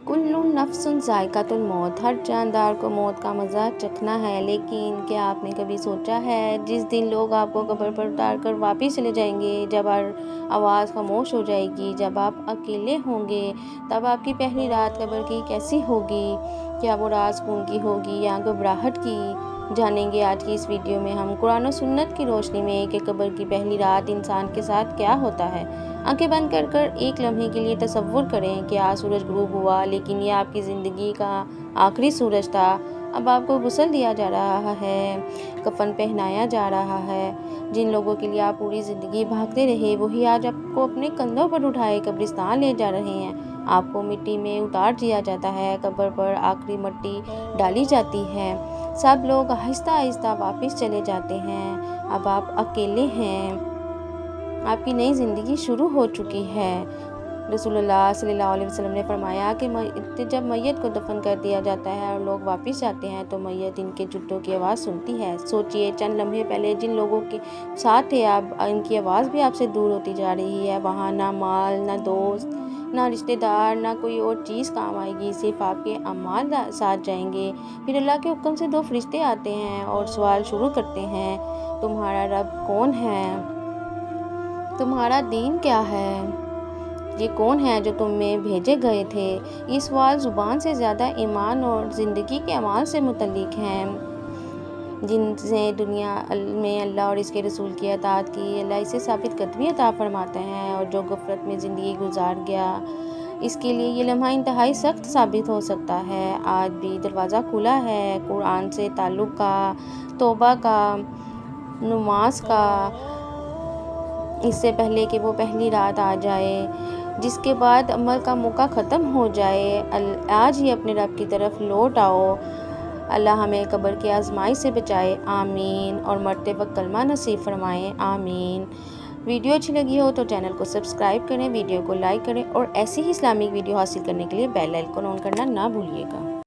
کل نفس ذائقۃ الموت، ہر جاندار کو موت کا مزہ چکھنا ہے، لیکن کیا آپ نے کبھی سوچا ہے جس دن لوگ آپ کو قبر پر اتار کر واپس چلے جائیں گے، جب ہر آواز خاموش ہو جائے گی، جب آپ اکیلے ہوں گے، تب آپ کی پہلی رات قبر کی کیسی ہوگی؟ کیا وہ رات سکون کی ہوگی یا گھبراہٹ کی؟ جانیں گے آج کی اس ویڈیو میں ہم قرآن و سنت کی روشنی میں کہ قبر کی پہلی رات انسان کے ساتھ کیا ہوتا ہے۔ آنکھیں بند کر کر ایک لمحے کے لیے تصور کریں کہ آج سورج غروب ہوا، لیکن یہ آپ کی زندگی کا آخری سورج تھا۔ اب آپ کو غسل دیا جا رہا ہے، کفن پہنایا جا رہا ہے۔ جن لوگوں کے لیے آپ پوری زندگی بھاگتے رہے، وہی آج آپ کو اپنے کندھوں پر اٹھائے قبرستان لے جا رہے ہیں۔ آپ کو مٹی میں اتار دیا جاتا ہے، قبر پر آخری مٹی ڈالی جاتی ہے، سب لوگ آہستہ آہستہ واپس چلے جاتے ہیں۔ اب آپ اکیلے ہیں، آپ کی نئی زندگی شروع ہو چکی ہے۔ رسول اللہ صلی اللہ علیہ وسلم نے فرمایا کہ جب میت کو دفن کر دیا جاتا ہے اور لوگ واپس جاتے ہیں تو میت ان کے جوتوں کی آواز سنتی ہے۔ سوچئے، چند لمحے پہلے جن لوگوں کے ساتھ تھے، اب ان کی آواز بھی آپ سے دور ہوتی جا رہی ہے۔ وہاں نہ مال، نہ دوست، نہ رشتہ دار، نہ کوئی اور چیز کام آئے گی، صرف آپ کے اعمال ساتھ جائیں گے۔ پھر اللہ کے حکم سے 2 فرشتے آتے ہیں اور سوال شروع کرتے ہیں، تمہارا رب کون ہے؟ تمہارا دین کیا ہے؟ یہ کون ہے جو تم میں بھیجے گئے تھے؟ یہ سوال زبان سے زیادہ ایمان اور زندگی کے اعمال سے متعلق ہیں۔ جن سے دنیا میں اللہ اور اس کے رسول کی اطاعت کی، اللہ اسے ثابت قدمی عطا فرماتا ہے، اور جو غفلت میں زندگی گزار گیا، اس کے لیے یہ لمحہ انتہائی سخت ثابت ہو سکتا ہے۔ آج بھی دروازہ کھلا ہے قرآن سے تعلق کا، توبہ کا، نماز کا، اس سے پہلے کہ وہ پہلی رات آ جائے جس کے بعد عمل کا موقع ختم ہو جائے۔ آج ہی اپنے رب کی طرف لوٹ آؤ۔ اللہ ہمیں قبر کی آزمائش سے بچائے، آمین، اور مرتے وقت کلمہ نصیب فرمائے، آمین۔ ویڈیو اچھی لگی ہو تو چینل کو سبسکرائب کریں، ویڈیو کو لائک کریں، اور ایسی ہی اسلامک ویڈیو حاصل کرنے کے لیے بیل آئیکن آن کرنا نہ بھولیے گا۔